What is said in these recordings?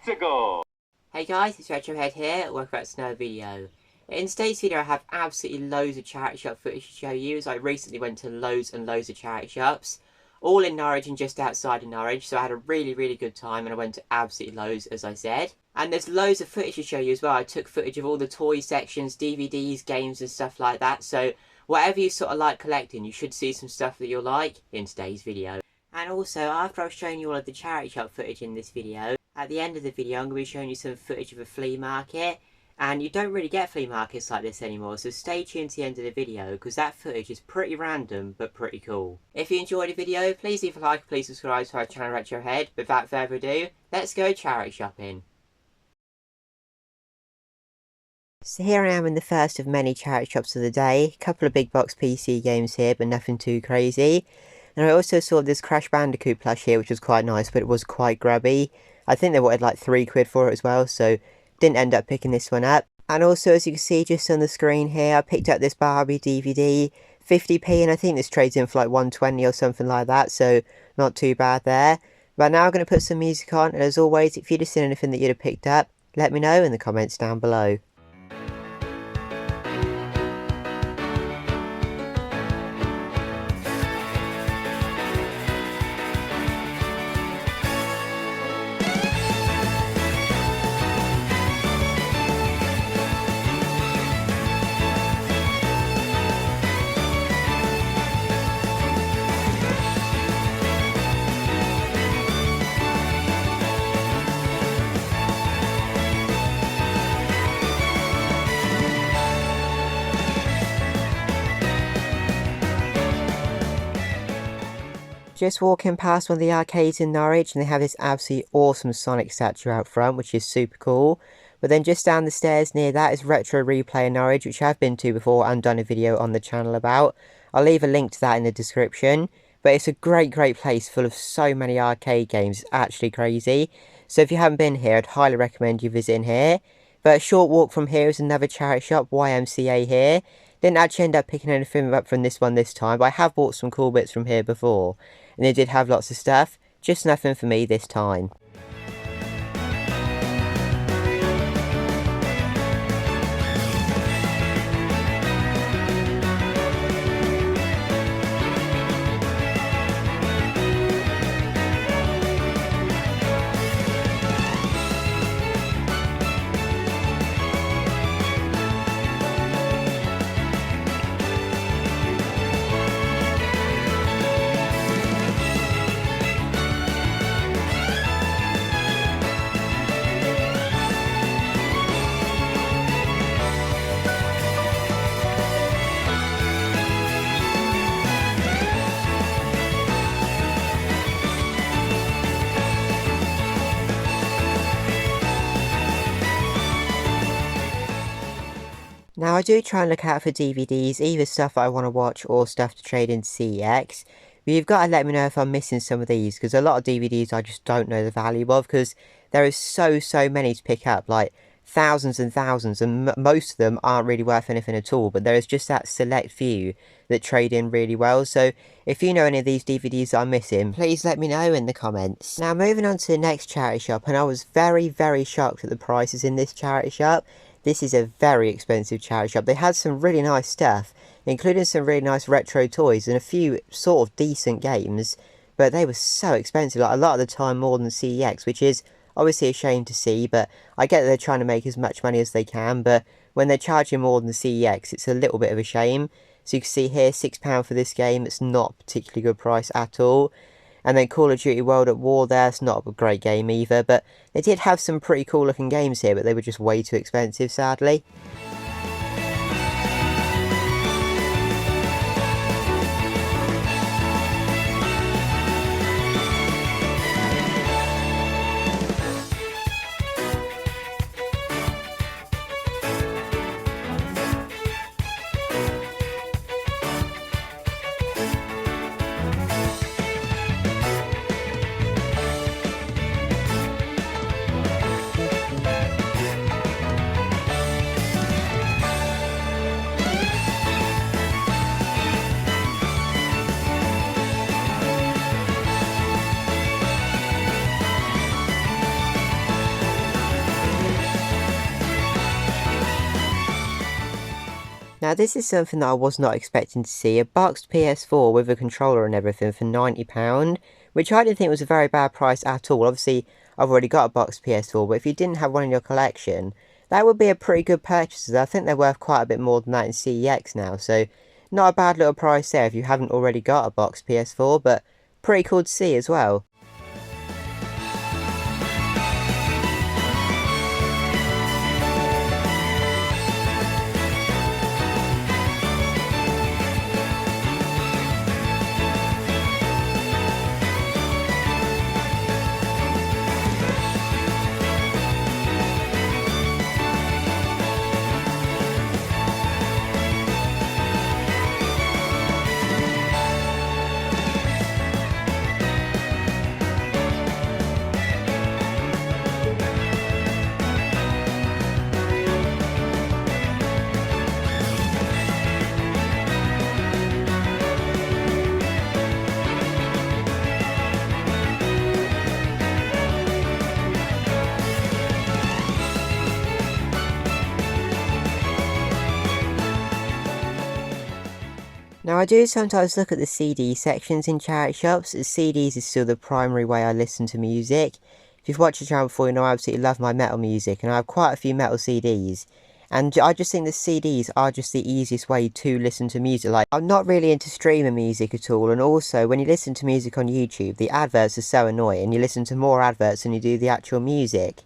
Let's go! Hey guys, it's Retrohead here, welcome back to another video. In today's video I have absolutely loads of charity shop footage to show you, as I recently went to loads and loads of charity shops, all in Norwich and just outside of Norwich, so I had a really good time and I went to absolutely loads, as I said. And there's loads of footage to show you as well. I took footage of all the toy sections, DVDs, games and stuff like that, so whatever you sort of like collecting, you should see some stuff that you'll like in today's video. And also, after I've shown you all of the charity shop footage in this video, at the end of the video I'm going to be showing you some footage of a flea market. And you don't really get flea markets like this anymore, so stay tuned to the end of the video, because that footage is pretty random, but pretty cool. If you enjoyed the video, please leave a like, please subscribe to our channel Retrohead. Without further ado, let's go charity shopping. So here I am in the first of many charity shops of the day. A couple of big box PC games here, but nothing too crazy. And I also saw this Crash Bandicoot plush here, which was quite nice, but it was quite grubby. I think they wanted like £3 for it as well, so didn't end up picking this one up. And also, as you can see just on the screen here, I picked up this Barbie DVD, 50p, and I think this trades in for like 120 or something like that, so not too bad there. But now I'm going to put some music on, and as always, if you'd have seen anything that you'd have picked up, let me know in the comments down below. Just walking past one of the arcades in Norwich, and they have this absolutely awesome Sonic statue out front, which is super cool. But then just down the stairs near that is Retro Replay in Norwich, which I've been to before and done a video on the channel about. I'll leave a link to that in the description. But it's a great place full of so many arcade games. It's actually crazy. So if you haven't been here, I'd highly recommend you visiting here. But a short walk from here is another charity shop, YMCA here. Didn't actually end up picking anything up from this one this time, but I have bought some cool bits from here before. And they did have lots of stuff, just nothing for me this time. Now I do try and look out for DVDs, either stuff I want to watch or stuff to trade into CEX. But you've got to let me know if I'm missing some of these, because a lot of DVDs I just don't know the value of, because there is so many to pick up, like thousands and thousands, and most of them aren't really worth anything at all, but there is just that select few that trade in really well. So if you know any of these DVDs that I'm missing, please let me know in the comments. Now moving on to the next charity shop, and I was very shocked at the prices in this charity shop. This is a very expensive charity shop. They had some really nice stuff, including some really nice retro toys and a few sort of decent games, but they were so expensive, like a lot of the time more than CEX, which is obviously a shame to see. But I get that they're trying to make as much money as they can, but when they're charging more than CEX, it's a little bit of a shame. So you can see here, £6 for this game. It's not a particularly good price at all. And then Call of Duty World at War there, it's not a great game either, but they did have some pretty cool looking games here, but they were just way too expensive, sadly. Now this is something that I was not expecting to see, a boxed PS4 with a controller and everything for £90, which I didn't think was a very bad price at all. Obviously, I've already got a boxed PS4, but if you didn't have one in your collection, that would be a pretty good purchase. I think they're worth quite a bit more than that in CEX now, so not a bad little price there if you haven't already got a boxed PS4, but pretty cool to see as well. Now I do sometimes look at the CD sections in charity shops, as CDs is still the primary way I listen to music. If you've watched the channel before, you know I absolutely love my metal music, and I have quite a few metal CDs. And I just think the CDs are just the easiest way to listen to music. Like, I'm not really into streaming music at all, and also when you listen to music on YouTube, the adverts are so annoying. You listen to more adverts than you do the actual music.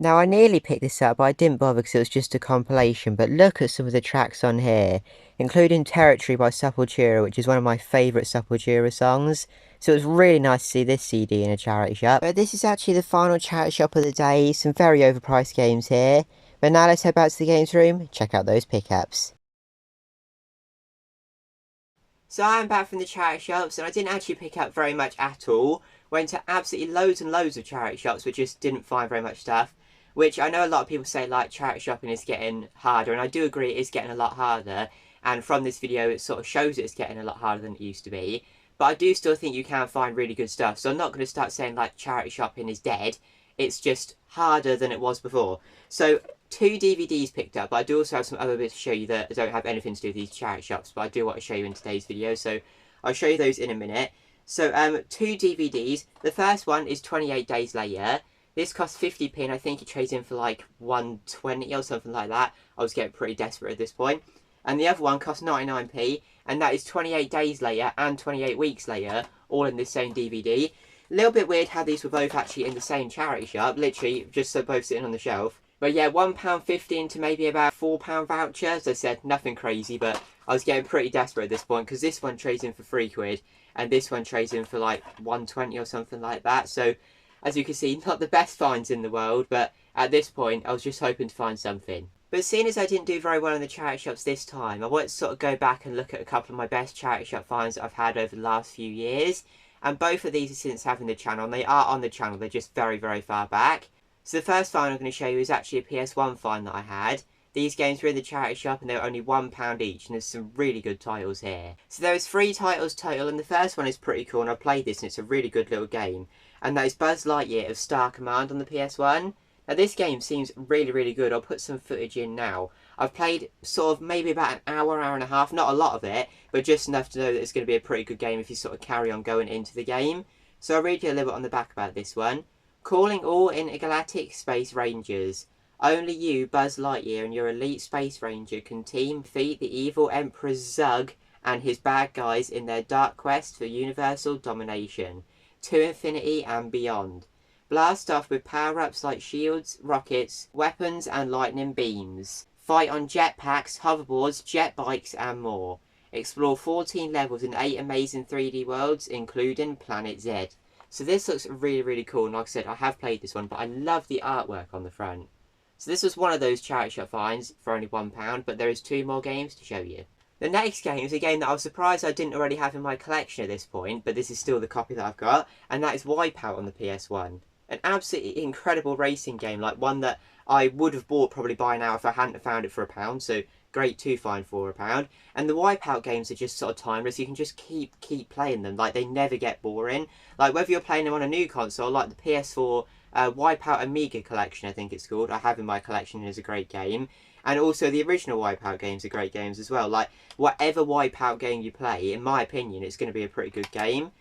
Now I nearly picked this up, but I didn't bother because it was just a compilation, but look at some of the tracks on here, including Territory by Sepultura, which is one of my favourite Sepultura songs, so it was really nice to see this CD in a charity shop. But this is actually the final charity shop of the day, some very overpriced games here, but now let's head back to the games room, check out those pickups. So I'm back from the charity shops, and I didn't actually pick up very much at all. Went to absolutely loads and loads of charity shops, but just didn't find very much stuff. Which I know a lot of people say, like, charity shopping is getting harder, and I do agree it is getting a lot harder. And from this video, it sort of shows it's getting a lot harder than it used to be. But I do still think you can find really good stuff. So I'm not going to start saying, like, charity shopping is dead. It's just harder than it was before. So 2 DVDs picked up, but I do also have some other bits to show you that don't have anything to do with these charity shops, but I do want to show you in today's video, so I'll show you those in a minute. So 2 DVDs. The first one is 28 Days Later. This costs 50p, and I think it trades in for like 120 or something like that. I was getting pretty desperate at this point. And the other one costs 99p, and that is 28 Days Later and 28 Weeks Later, all in this same DVD. A little bit weird how these were both actually in the same charity shop, literally just so both sitting on the shelf. But yeah, £1.50 into maybe about £4 voucher. As I said, nothing crazy, but I was getting pretty desperate at this point because this one trades in for £3, and this one trades in for like 120 or something like that. So, as you can see, not the best finds in the world, but at this point, I was just hoping to find something. But seeing as I didn't do very well in the charity shops this time, I wanted to sort of go back and look at a couple of my best charity shop finds that I've had over the last few years. And both of these are since having the channel, and they are on the channel, they're just very, very far back. So the first find I'm going to show you is actually a PS1 find that I had. These games were in the charity shop and they were only £1 each, and there's some really good titles here. So there is 3 titles total, and the first one is pretty cool, and I played this and it's a really good little game. And that is Buzz Lightyear of Star Command on the PS1. Now this game seems really, really good. I'll put some footage in now. I've played sort of maybe about an hour, hour and a half, not a lot of it, but just enough to know that it's going to be a pretty good game if you sort of carry on going into the game. So I'll read you a little bit on the back about this one. Calling all intergalactic space rangers. Only you, Buzz Lightyear, and your elite space ranger can defeat the evil Emperor Zug and his bad guys in their dark quest for universal domination, to infinity and beyond. Blast off with power-ups like shields, rockets, weapons and lightning beams. Fight on jetpacks, hoverboards, jet bikes and more. Explore 14 levels in 8 amazing 3D worlds, including Planet Z. So this looks really, really cool, and like I said, I have played this one, but I love the artwork on the front. So this was one of those charity shop finds for only £1, but there is 2 more games to show you. The next game is a game that I was surprised I didn't already have in my collection at this point, but this is still the copy that I've got, and that is Wipeout on the PS1. An absolutely incredible racing game, like one that I would have bought probably by now if I hadn't found it for £1, so great to find for £1. And the Wipeout games are just sort of timeless. You can just keep playing them, like they never get boring. Like whether you're playing them on a new console, like the PS4 Wipeout Amiga collection, I think it's called, I have in my collection, is a great game. And also the original Wipeout games are great games as well. Like whatever Wipeout game you play, in my opinion, it's going to be a pretty good game.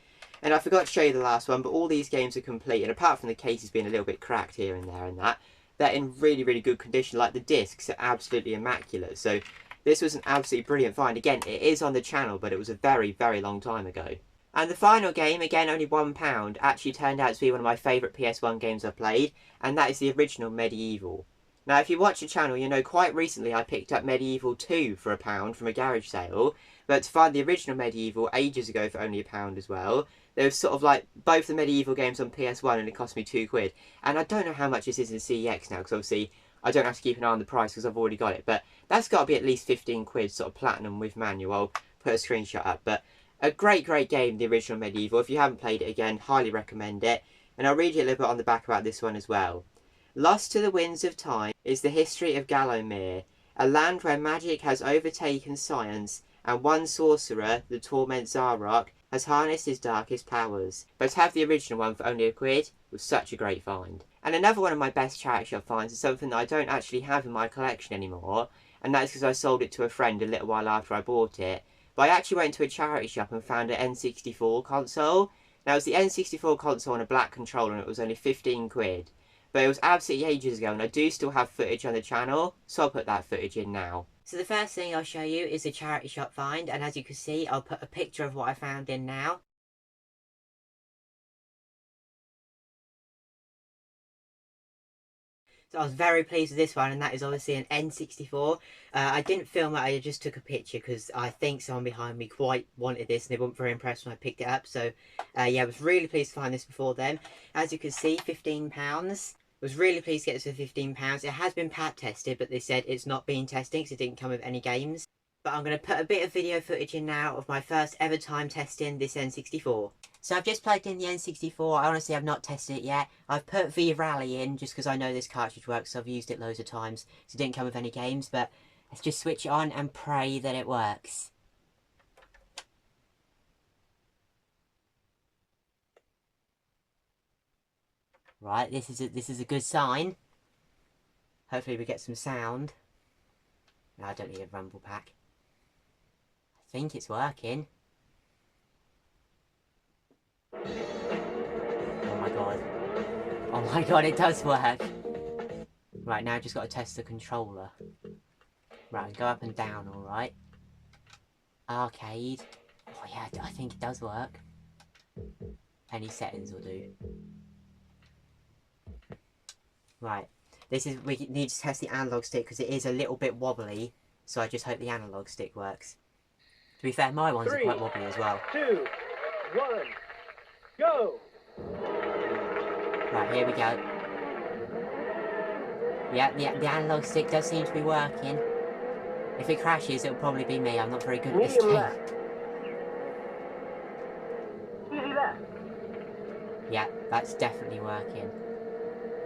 And I forgot to show you the last one, but all these games are complete, and apart from the cases being a little bit cracked here and there and that, they're in really, really good condition. Like the discs are absolutely immaculate. So this was an absolutely brilliant find. Again, it is on the channel, but it was a very, very long time ago. And the final game, again only £1, actually turned out to be one of my favourite PS1 games I've played, and that is the original Medieval. Now, if you watch the channel, you know quite recently I picked up Medieval 2 for £1 from a garage sale, but to find the original Medieval ages ago for only £1 as well, there was sort of like both the Medieval games on PS1 and it cost me £2. And I don't know how much this is in CEX now, because obviously I don't have to keep an eye on the price because I've already got it, but that's got to be at least £15, sort of platinum with manual. I'll put a screenshot up, but a great, great game, the original Medieval. If you haven't played it, again, highly recommend it. And I'll read you a little bit on the back about this one as well. Lost to the winds of time is the history of Gallowmere, a land where magic has overtaken science, and one sorcerer, the Torment Zarok, has harnessed his darkest powers. But to have the original one for only £1 was such a great find. And another one of my best charity shop finds is something that I don't actually have in my collection anymore, and that's because I sold it to a friend a little while after I bought it. But I actually went to a charity shop and found an N64 console. Now, it was the N64 console on a black controller, and it was only £15. But it was absolutely ages ago, and I do still have footage on the channel, so I'll put that footage in now. So the first thing I'll show you is a charity shop find, and as you can see, I'll put a picture of what I found in now. So I was very pleased with this one, and that is obviously an N64. I didn't film it, I just took a picture because I think someone behind me quite wanted this and they weren't very impressed when I picked it up. So yeah, I was really pleased to find this before then. As you can see, £15. Was really pleased to get this for £15. It has been pat tested, but they said it's not been tested because it didn't come with any games. But I'm going to put a bit of video footage in now of my first ever time testing this N64. So I've just plugged in the N64. I honestly have not tested it yet. I've put V-Rally in just because I know this cartridge works, so I've used it loads of times. So it didn't come with any games, but let's just switch it on and pray that it works. Right, this is a good sign. Hopefully we get some sound. No, I don't need a rumble pack. I think it's working. Oh my god. Oh my god, it does work. Right, now I've just got to test the controller. Right, go up and down, alright. Arcade. Oh yeah, I think it does work. Any settings will do. Right, we need to test the analog stick because it is a little bit wobbly, so I just hope the analog stick works. To be fair, my ones are quite wobbly as well. 2, 1, go! Right, here we go. Yeah, the analog stick does seem to be working. If it crashes, it'll probably be me. I'm not very good at this game. Left. Easy left. Yeah, that's definitely working.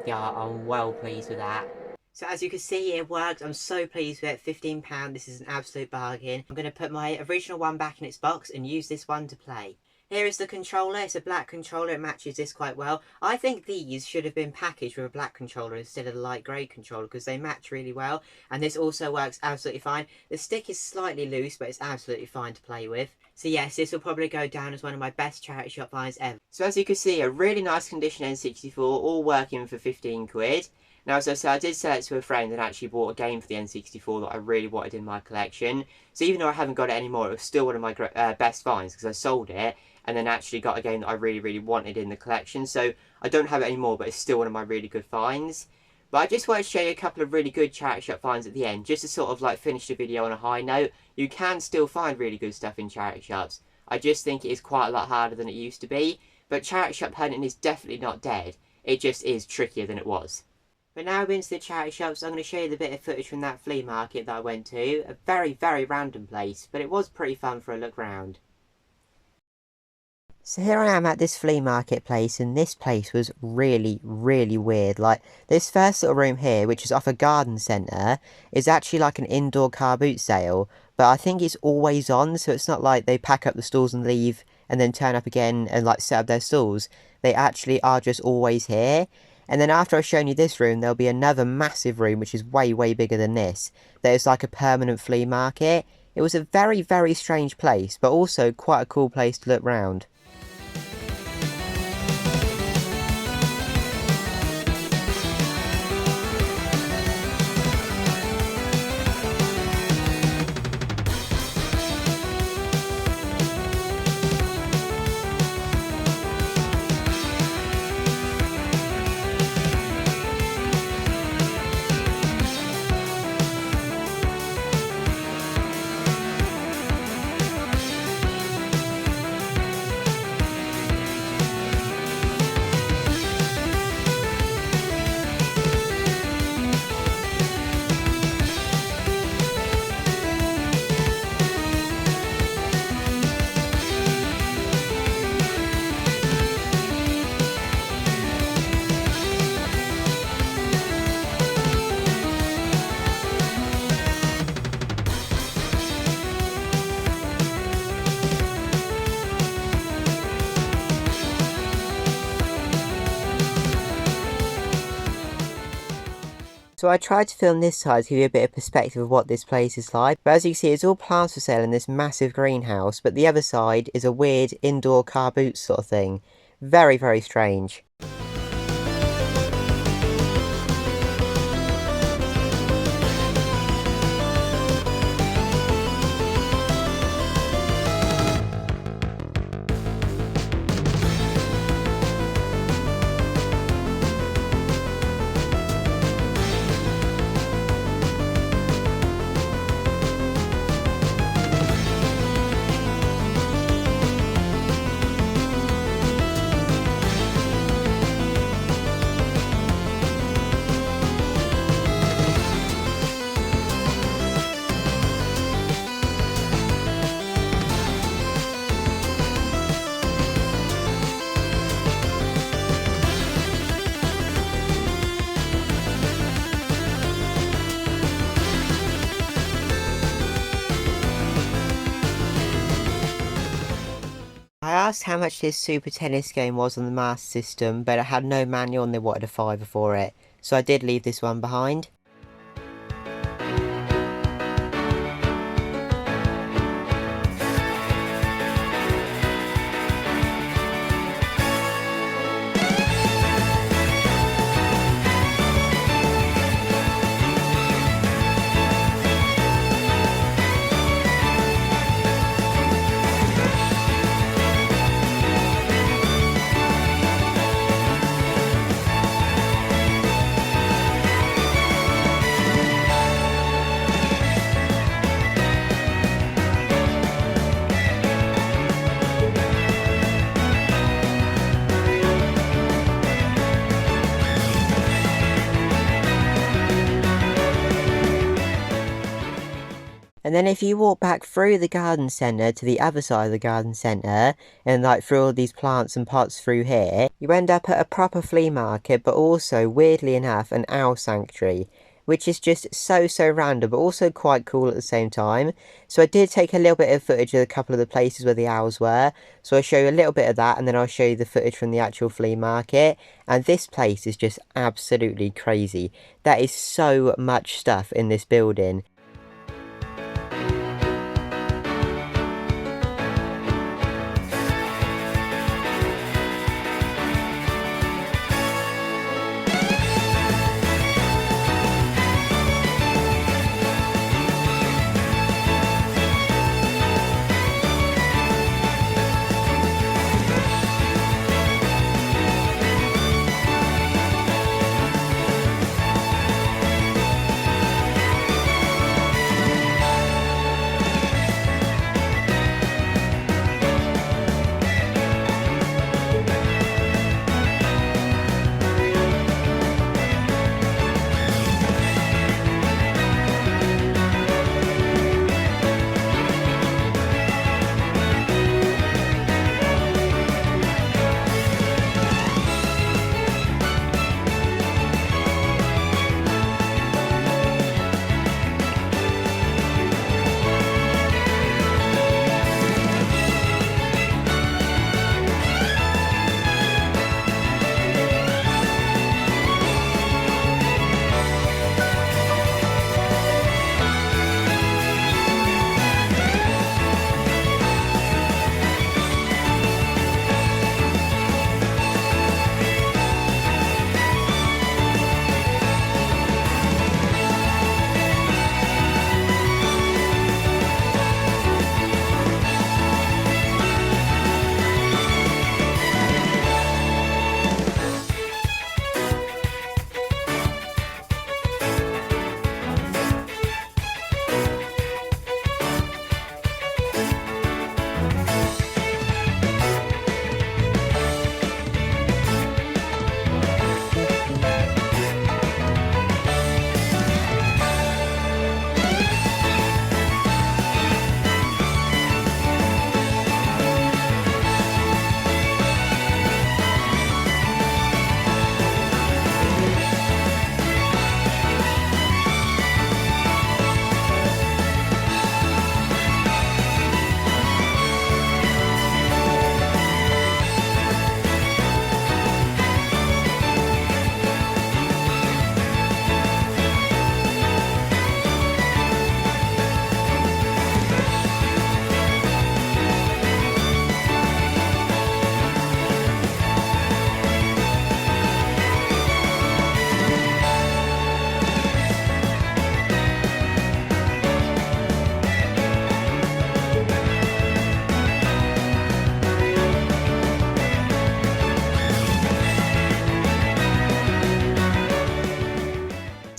Yeah, I'm well pleased with that. So as you can see, it works. I'm so pleased with it. £15, this is an absolute bargain. I'm going to put my original one back in its box and use this one to play. Here is the controller. It's a black controller. It matches this quite well. I think these should have been packaged with a black controller instead of the light grey controller because they match really well. And this also works absolutely fine. The stick is slightly loose, but it's absolutely fine to play with. So yes, this will probably go down as one of my best charity shop finds ever. So as you can see, a really nice condition N64, all working for 15 quid. Now, as I said, I did sell it to a friend and actually bought a game for the N64 that I really wanted in my collection. So even though I haven't got it anymore, it was still one of my best finds because I sold it and then actually got a game that I really wanted in the collection. So I don't have it anymore, but it's still one of my really good finds. But I just wanted to show you a couple of really good charity shop finds at the end, just to sort of like finish the video on a high note. You can still find really good stuff in charity shops. I just think it is quite a lot harder than it used to be. But charity shop hunting is definitely not dead. It just is trickier than it was. But now we're into the charity shops. I'm going to show you the bit of footage from that flea market that I went to. A very random place, but it was pretty fun for a look round. So here I am at this flea market place, and this place was really weird. Like, this first little room here, which is off a garden centre, is actually like an indoor car boot sale. But I think it's always on, so it's not like they pack up the stalls and leave and then turn up again and like set up their stalls. They actually are just always here. And then after I've shown you this room, there'll be another massive room, which is way bigger than this. That is like a permanent flea market. It was a very strange place, but also quite a cool place to look round. So I tried to film this side to give you a bit of perspective of what this place is like. But as you can see, it's all plants for sale in this massive greenhouse. But the other side is a weird indoor car boot sort of thing. Very strange. I asked how much this Super Tennis game was on the Master System, but it had no manual and they wanted a $5 for it. So I did leave this one behind. And then if you walk back through the garden centre to the other side of the garden centre, and like through all these plants and pots through here, you end up at a proper flea market, but also, weirdly enough, an owl sanctuary. which is just so random, but also quite cool at the same time. So I did take a little bit of footage of a couple of the places where the owls were, so I'll show you a little bit of that, and then I'll show you the footage from the actual flea market. And this place is just absolutely crazy. There is so much stuff in this building.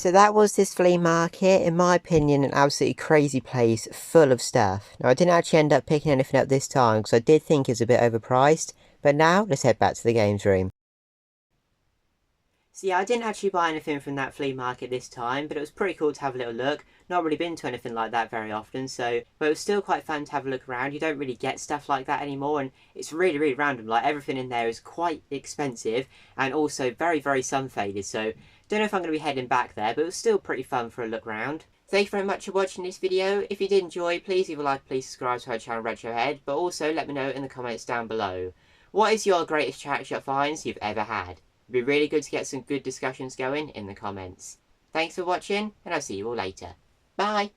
So that was this flea market. In my opinion, an absolutely crazy place full of stuff. Now, I didn't actually end up picking anything up this time because I did think it was a bit overpriced. But now, let's head back to the games room. So yeah, I didn't actually buy anything from that flea market this time, but it was pretty cool to have a little look. Not really been to anything like that very often, but it was still quite fun to have a look around. You don't really get stuff like that anymore, and it's really random. Like, everything in there is quite expensive, and also very sun-faded, so don't know if I'm going to be heading back there, but it was still pretty fun for a look round. Thank you very much for watching this video. If you did enjoy, please leave a like, please subscribe to our channel Retrohead, but also let me know in the comments down below. What is your greatest charity shop finds you've ever had? It'd be really good to get some good discussions going in the comments. Thanks for watching, and I'll see you all later. Bye!